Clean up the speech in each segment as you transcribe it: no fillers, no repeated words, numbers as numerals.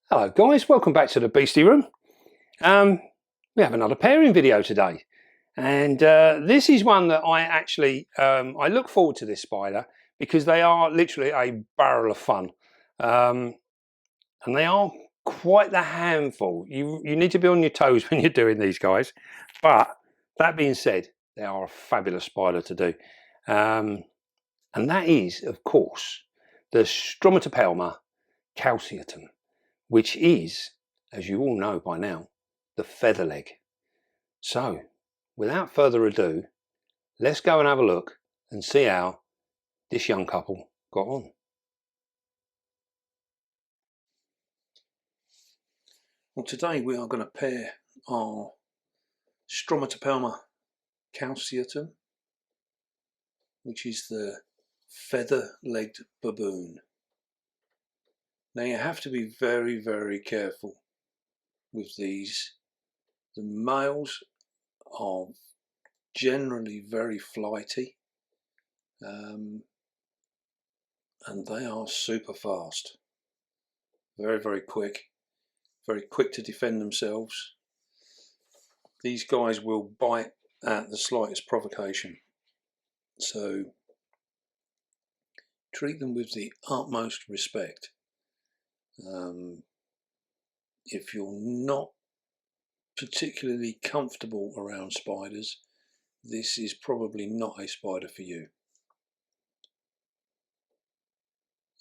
Hello guys, welcome back to the Beastie Room. We have another pairing video today, and this is one that I actually I look forward to this spider because they are literally a barrel of fun, and they are quite the handful. You need to be on your toes when you're doing these guys, but that being said, they are a fabulous spider to do, and that is of course the Stromatopelma calceatum, which is, as you all know by now, the featherleg. So, without further ado, let's go and have a look and see how this young couple got on. Well, today we are going to pair our Stromatopelma calceatum, which is the feather-legged baboon. Now you have to be very, very careful with these. The males are generally very flighty, and they are super fast, very, very quick to defend themselves. These guys will bite at the slightest provocation, so treat them with the utmost respect. If you're not particularly comfortable around spiders, this is probably not a spider for you.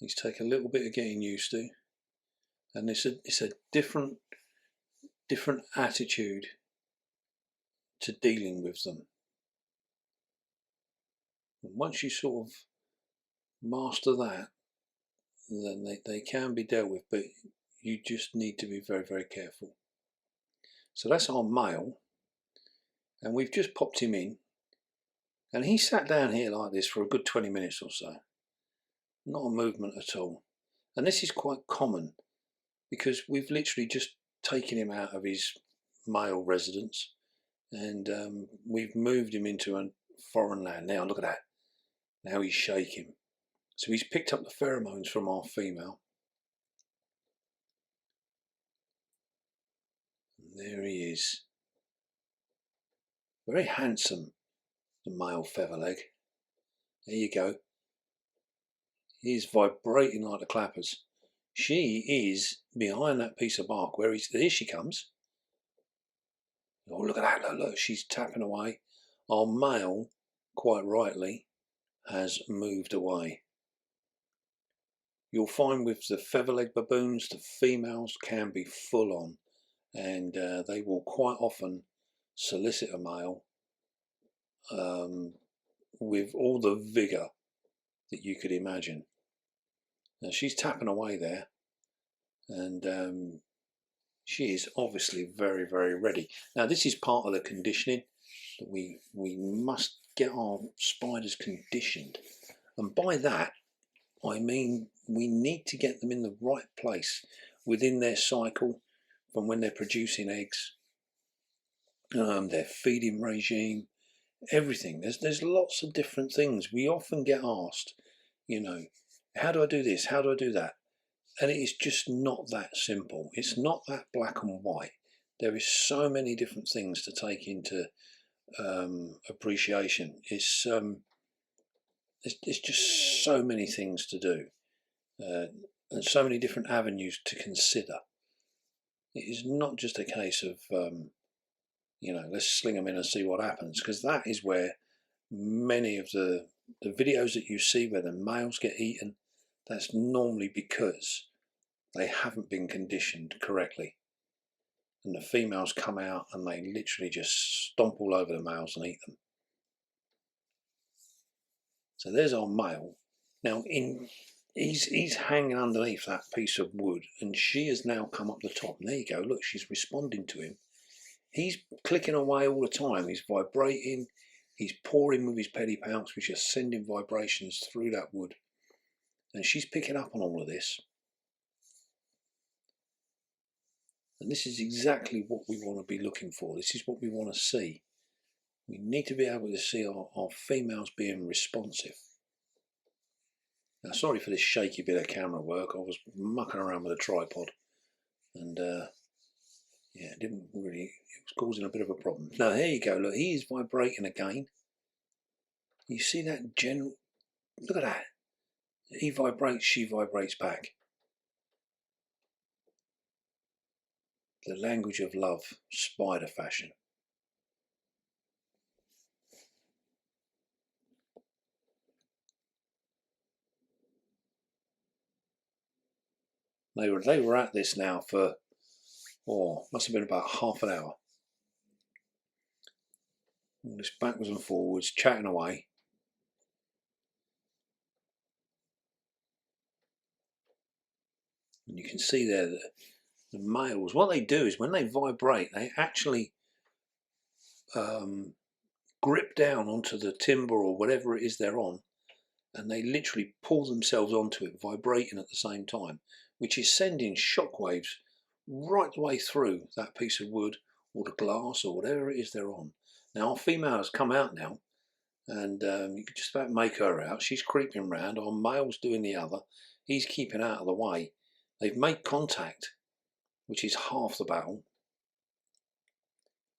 These take a little bit of getting used to, and it's a different attitude to dealing with them. And once you sort of master that, then they can be dealt with, but you just need to be very, very careful. So that's our male, and we've just popped him in, and he sat down here like this for a good 20 minutes or so. Not a movement at all. And this is quite common because we've literally just taken him out of his male residence, and we've moved him into a foreign land. Now look at that. Now he's shaking. So he's picked up the pheromones from our female. And there he is. Very handsome, the male featherleg. There you go. He's vibrating like the clappers. She is behind that piece of bark where here she comes. Oh, look at that, look, she's tapping away. Our male, quite rightly, has moved away. You'll find with the featherleg baboons, the females can be full on, and they will quite often solicit a male with all the vigour that you could imagine. Now she's tapping away there, and she is obviously very, very ready. Now this is part of the conditioning, that we must get our spiders conditioned, and by that I mean we need to get them in the right place within their cycle, from when they're producing eggs, their feeding regime, everything. There's lots of different things. We often get asked, you know, how do I do this? How do I do that? And it is just not that simple. It's not that black and white. There is so many different things to take into appreciation. It's just so many things to do, and so many different avenues to consider. It is not just a case of let's sling them in and see what happens, because that is where many of the videos that you see where the males get eaten, that's normally because they haven't been conditioned correctly, and the females come out and they literally just stomp all over the males and eat them. So there's our male. Now he's hanging underneath that piece of wood, and she has now come up the top. And there you go, look, she's responding to him. He's clicking away all the time. He's vibrating. He's pouring with his pedipalps, which are sending vibrations through that wood. And she's picking up on all of this. And this is exactly what we want to be looking for. This is what we want to see. We need to be able to see our females being responsive. Now, sorry for this shaky bit of camera work. I was mucking around with a tripod. and yeah, it didn't really, it was causing a bit of a problem. Now here you go, look, he is vibrating again. You see that look at that. He vibrates, she vibrates back. The language of love, spider fashion. They were at this now for, must have been about half an hour. All this backwards and forwards, chatting away. And you can see there that the males, what they do is when they vibrate, they actually grip down onto the timber or whatever it is they're on, and they literally pull themselves onto it, vibrating at the same time, which is sending shock waves right the way through that piece of wood or the glass or whatever it is they're on. Now our female has come out now, and you can just about make her out. She's creeping round. Our male's doing the other. He's keeping out of the way. They've made contact, which is half the battle.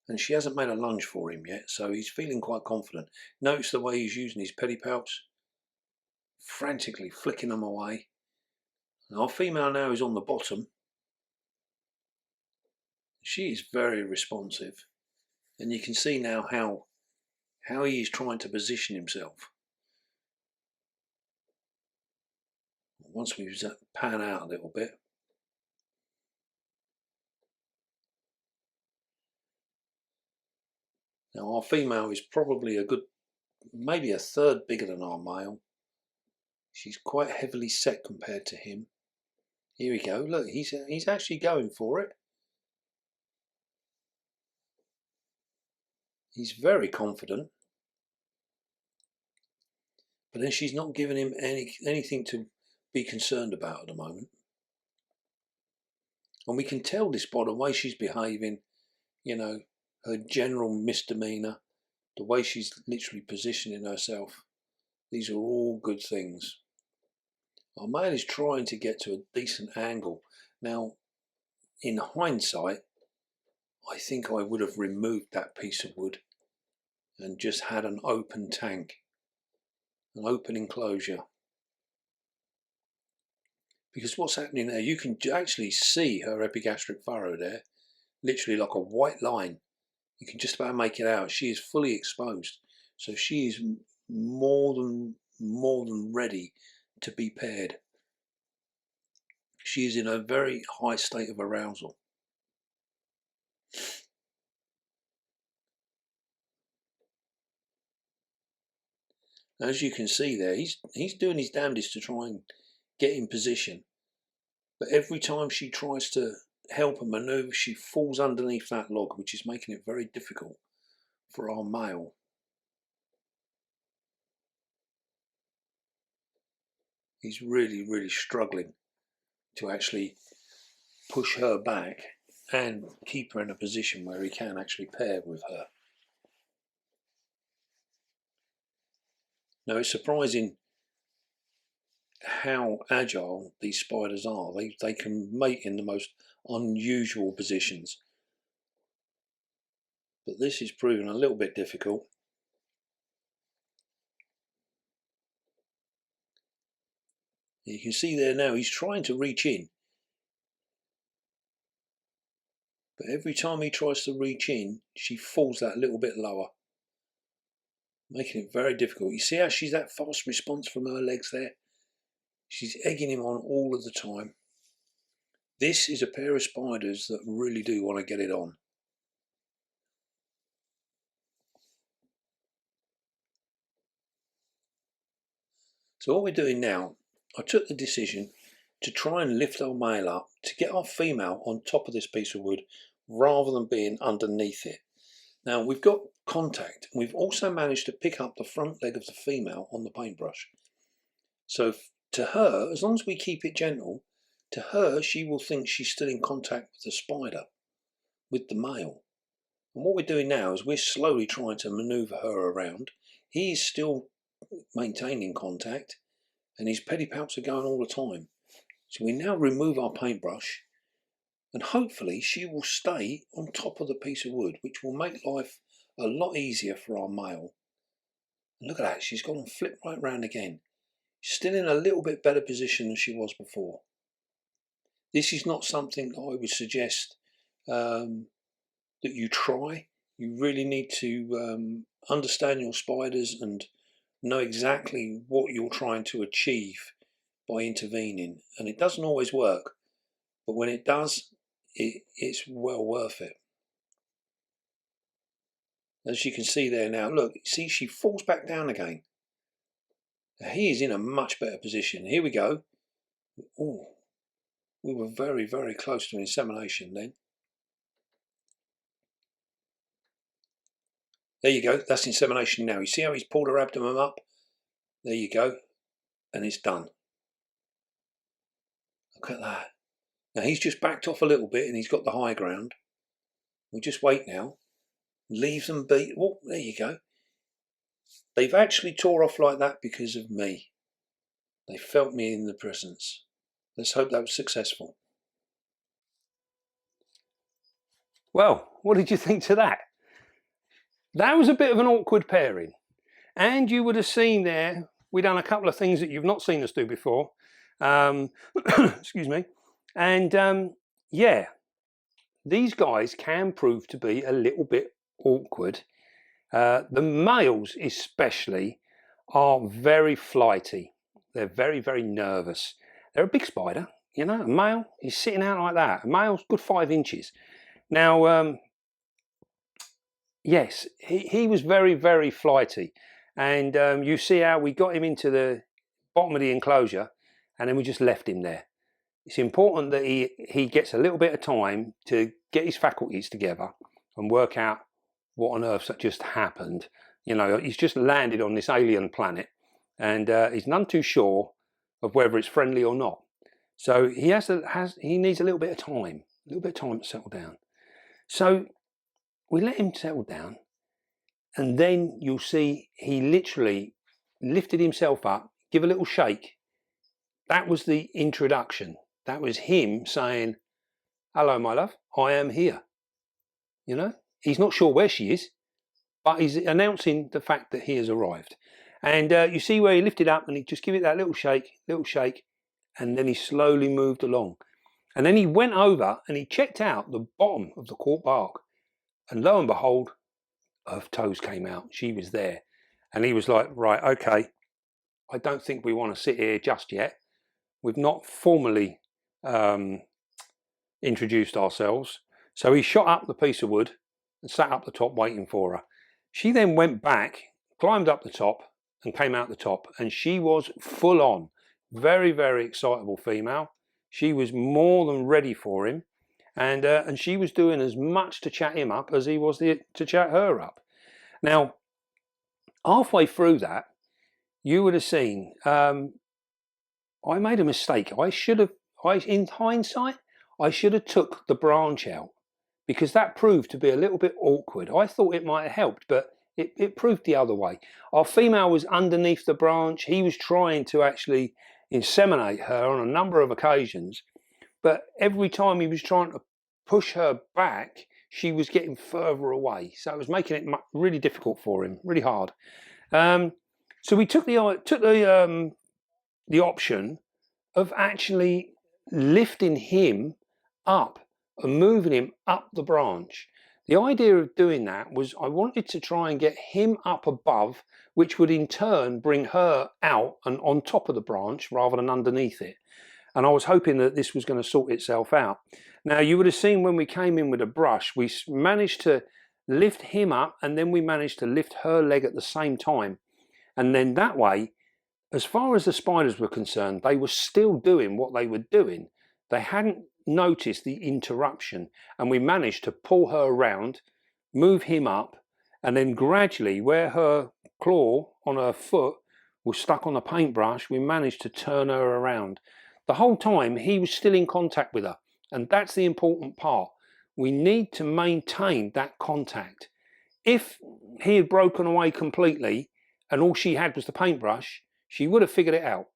And she hasn't made a lunge for him yet, so he's feeling quite confident. Notice the way he's using his pedipalps, frantically flicking them away. And our female now is on the bottom. She is very responsive, and you can see now how he is trying to position himself. Once we pan out a little bit, now our female is probably maybe a third bigger than our male. She's quite heavily set compared to him. Here we go. Look, he's actually going for it. He's very confident, but then she's not giving him anything to be concerned about at the moment. And we can tell this by the way she's behaving, you know, her general misdemeanor, the way she's literally positioning herself. These are all good things. Our male is trying to get to a decent angle. Now, in hindsight, I think I would have removed that piece of wood and just had an open tank, an open enclosure. Because what's happening there, you can actually see her epigastric furrow there, literally like a white line. You can just about make it out. She is fully exposed, so she is more than ready to be paired. She is in a very high state of arousal. As you can see there, he's doing his damnedest to try and get in position, but every time she tries to help and maneuver, she falls underneath that log, which is making it very difficult for our male. He's really struggling to actually push her back and keep her in a position where he can actually pair with her. Now it's surprising how agile these spiders are. They can mate in the most unusual positions. But this is proving a little bit difficult. You can see there now he's trying to reach in. But every time he tries to reach in, she falls that little bit lower, making it very difficult. You see how she's that fast response from her legs there? She's egging him on all of the time. This is a pair of spiders that really do want to get it on. So what we're doing now, I took the decision to try and lift our male up to get our female on top of this piece of wood rather than being underneath it. Now we've got contact, and we've also managed to pick up the front leg of the female on the paintbrush. So to her, as long as we keep it gentle, to her she will think she's still in contact with the spider, with the male. And what we're doing now is we're slowly trying to maneuver her around. He's still maintaining contact, and his pedipalps are going all the time. So we now remove our paintbrush, And hopefully she will stay on top of the piece of wood, which will make life a lot easier for our male. And look at that, she's gone and flipped right round again. She's still in a little bit better position than she was before. This is not something that I would suggest that you try. You really need to understand your spiders and know exactly what you're trying to achieve by intervening. And it doesn't always work, but when it does, it's well worth it. As you can see there now, look, see, she falls back down again. Now he is in a much better position. Here we go. Oh, we were very, very close to insemination then. There you go, that's insemination now. You see how he's pulled her abdomen up? There you go, and it's done. Look at that. Now he's just backed off a little bit and he's got the high ground. We'll just wait now. Leave them be. Oh, there you go. They've actually tore off like that because of me. They felt me in the presence. Let's hope that was successful. Well, what did you think to that? That was a bit of an awkward pairing. And you would have seen there, we've done a couple of things that you've not seen us do before. Excuse me. And yeah, these guys can prove to be a little bit awkward. The males especially are very flighty. They're very, very nervous. They're a big spider, you know. A male, he's sitting out like that. A male's good 5 inches. Now, yes, he was very, very flighty. And you see how we got him into the bottom of the enclosure and then we just left him there. It's important that he gets a little bit of time to get his faculties together and work out what on earth's just happened. You know, he's just landed on this alien planet and he's none too sure of whether it's friendly or not. So he needs a little bit of time to settle down. So we let him settle down, and then you'll see he literally lifted himself up, give a little shake. That was the introduction. That was him saying, "Hello, my love, I am here." You know, he's not sure where she is, but he's announcing the fact that he has arrived. And you see where he lifted up and he just give it that little shake, and then he slowly moved along. And then he went over and he checked out the bottom of the cork bark. And lo and behold, her toes came out. She was there. And he was like, right, okay, I don't think we want to sit here just yet. We've not formally introduced ourselves. So he shot up the piece of wood and sat up the top waiting for her. She then went back, climbed up the top and came out the top, and she was full on. Very, very excitable female. She was more than ready for him, and she was doing as much to chat him up as he was to chat her up. Now, halfway through that, you would have seen I made a mistake. In hindsight, I should have took the branch out, because that proved to be a little bit awkward. I thought it might have helped, but it proved the other way. Our female was underneath the branch. He was trying to actually inseminate her on a number of occasions, but every time he was trying to push her back, she was getting further away. So it was making it really difficult for him, really hard. So we took the option of actually lifting him up and moving him up the branch. The idea of doing that was I wanted to try and get him up above, which would in turn bring her out and on top of the branch rather than underneath it. And I was hoping that this was going to sort itself out. Now, you would have seen when we came in with a brush, we managed to lift him up and then we managed to lift her leg at the same time. And then that way, as far as the spiders were concerned, they were still doing what they were doing. They hadn't noticed the interruption, and we managed to pull her around, move him up, and then gradually, where her claw on her foot was stuck on the paintbrush, we managed to turn her around. The whole time he was still in contact with her, and that's the important part. We need to maintain that contact. If he had broken away completely and all she had was the paintbrush, she would have figured it out.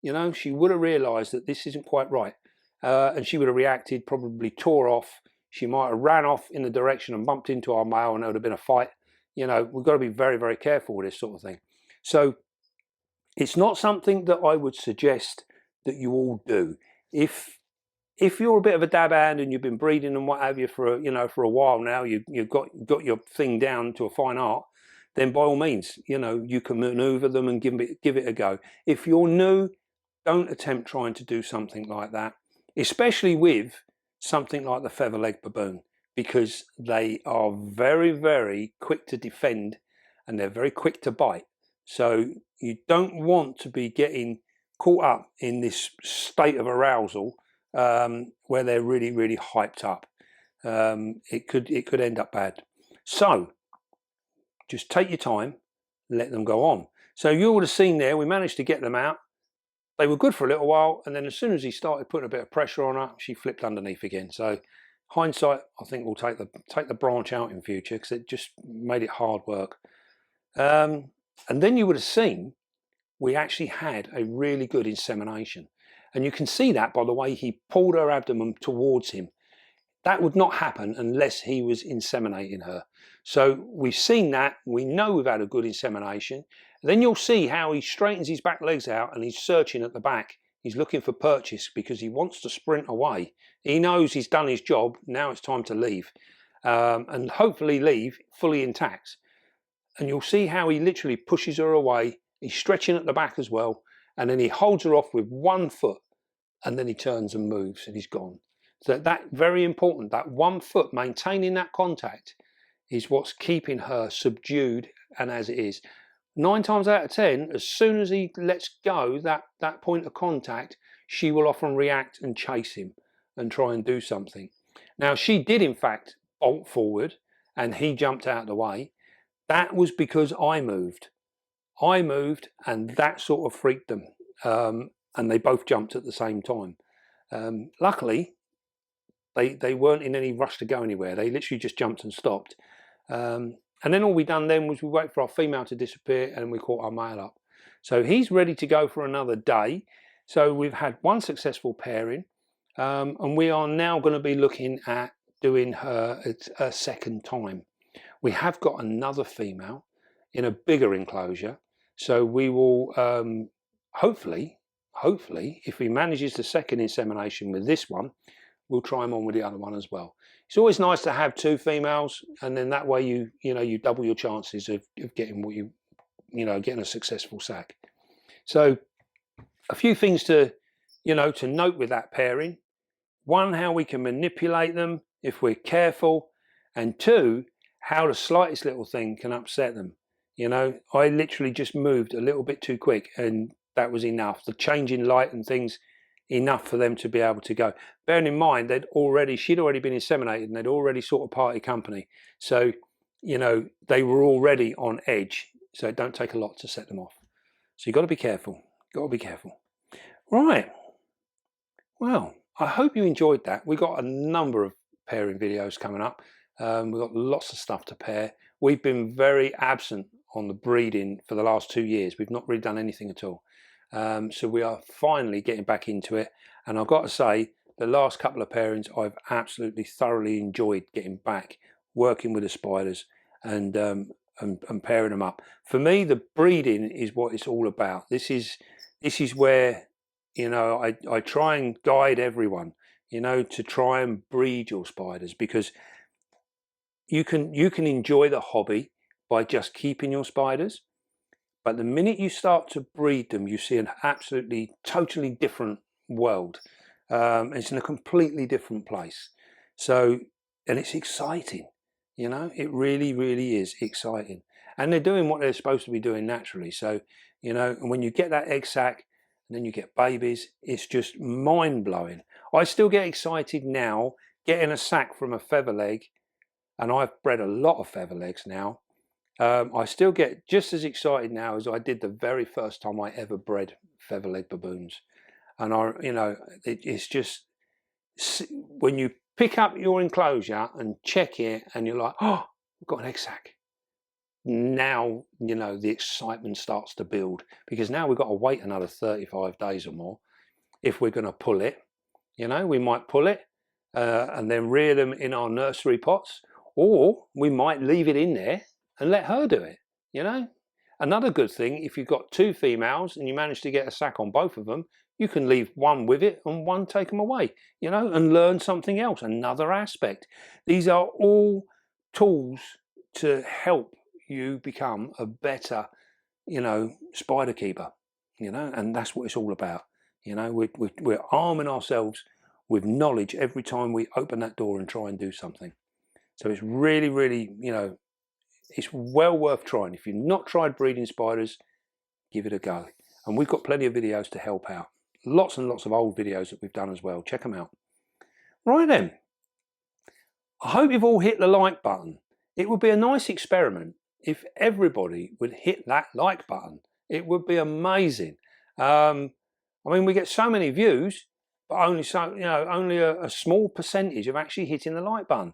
You know, she would have realised that this isn't quite right. and she would have reacted, probably tore off. She might have ran off in the direction and bumped into our male, and there would have been a fight. You know, we've got to be very, very careful with this sort of thing. So it's not something that I would suggest that you all do. If you're a bit of a dab hand and you've been breeding and what have you for a while now, you've got your thing down to a fine art, then by all means, you can maneuver them and give it a go. If you're new, don't attempt trying to do something like that, especially with something like the Featherleg Baboon, because they are very, very quick to defend and they're very quick to bite. So you don't want to be getting caught up in this state of arousal where they're really, really hyped up. It could end up bad. So just take your time, let them go on. So you would have seen there, we managed to get them out. They were good for a little while, and then as soon as he started putting a bit of pressure on her, she flipped underneath again. So hindsight, I think we'll take the branch out in future, because it just made it hard work. And then you would have seen we actually had a really good insemination. And you can see that by the way he pulled her abdomen towards him. That would not happen unless he was inseminating her. So we've seen that. We know we've had a good insemination. Then you'll see how he straightens his back legs out and he's searching at the back. He's looking for purchase because he wants to sprint away. He knows he's done his job. Now it's time to leave. And hopefully leave fully intact. And you'll see how he literally pushes her away. He's stretching at the back as well. And then he holds her off with 1 foot. And then he turns and moves and he's gone. So that very important, that 1 foot, maintaining that contact is what's keeping her subdued and as it is. 9 times out of 10, as soon as he lets go that point of contact, she will often react and chase him and try and do something. Now she did in fact bolt forward and he jumped out of the way. That was because I moved. And that sort of freaked them. And they both jumped at the same time. Luckily, they weren't in any rush to go anywhere. They literally just jumped and stopped. And then all we done then was we wait for our female to disappear and we caught our male up. So he's ready to go for another day. So we've had 1 successful pairing. And we are now going to be looking at doing her a second time. We have got another female in a bigger enclosure. So we will hopefully, if he manages the second insemination with this one, we'll try him on with the other one as well. It's always nice to have 2 females, and then that way you double your chances of getting what getting a successful sack. So a few things to note with that pairing. 1, how we can manipulate them if we're careful, and 2, how the slightest little thing can upset them. I literally just moved a little bit too quick and that was enough. The change in light and things, enough for them to be able to go. Bearing in mind she'd already been inseminated and they'd already sort of party company. So, they were already on edge. So it don't take a lot to set them off. So you've got to be careful. Right. Well, I hope you enjoyed that. We've got a number of pairing videos coming up. We've got lots of stuff to pair. We've been very absent on the breeding for the last 2 years. We've not really done anything at all. So we are finally getting back into it. And I've got to say, the last couple of pairings, I've absolutely thoroughly enjoyed getting back, working with the spiders and pairing them up. For me, the breeding is what it's all about. This is where, I try and guide everyone, to try and breed your spiders, because you can enjoy the hobby by just keeping your spiders. But the minute you start to breed them, you see an absolutely, totally different world. It's in a completely different place. So, and it's exciting, it really, really is exciting. And they're doing what they're supposed to be doing naturally. So, and when you get that egg sac and then you get babies, it's just mind blowing. I still get excited now getting a sac from a featherleg, and I've bred a lot of featherlegs now. I still get just as excited now as I did the very first time I ever bred Featherleg baboons. And it's just when you pick up your enclosure and check it and you're like, oh, we've got an egg sac. Now, the excitement starts to build, because now we've got to wait another 35 days or more if we're going to pull it. You know, we might pull it and then rear them in our nursery pots, or we might leave it in there and let her do it. You know, another good thing, if you've got 2 females and you manage to get a sack on both of them, you can leave one with it and one take them away, you know, and learn something else, another aspect. These are all tools to help you become a better, you know, spider keeper, you know, and that's what it's all about. You know, we're arming ourselves with knowledge every time we open that door and try and do something. So it's really, really, you know, it's well worth trying. If you've not tried breeding spiders, give it a go. And we've got plenty of videos to help out. Lots and lots of old videos that we've done as well. Check them out. Right then, I hope you've all hit the like button. It would be a nice experiment if everybody would hit that like button. It would be amazing. I mean, we get so many views, but only only a small percentage of actually hitting the like button.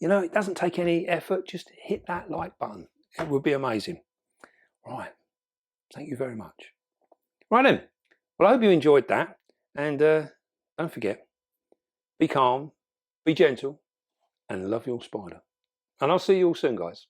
You know, it doesn't take any effort. Just hit that like button. It would be amazing. Right. Thank you very much. Right then. Well, I hope you enjoyed that. And don't forget, be calm, be gentle, and love your spider. And I'll see you all soon, guys.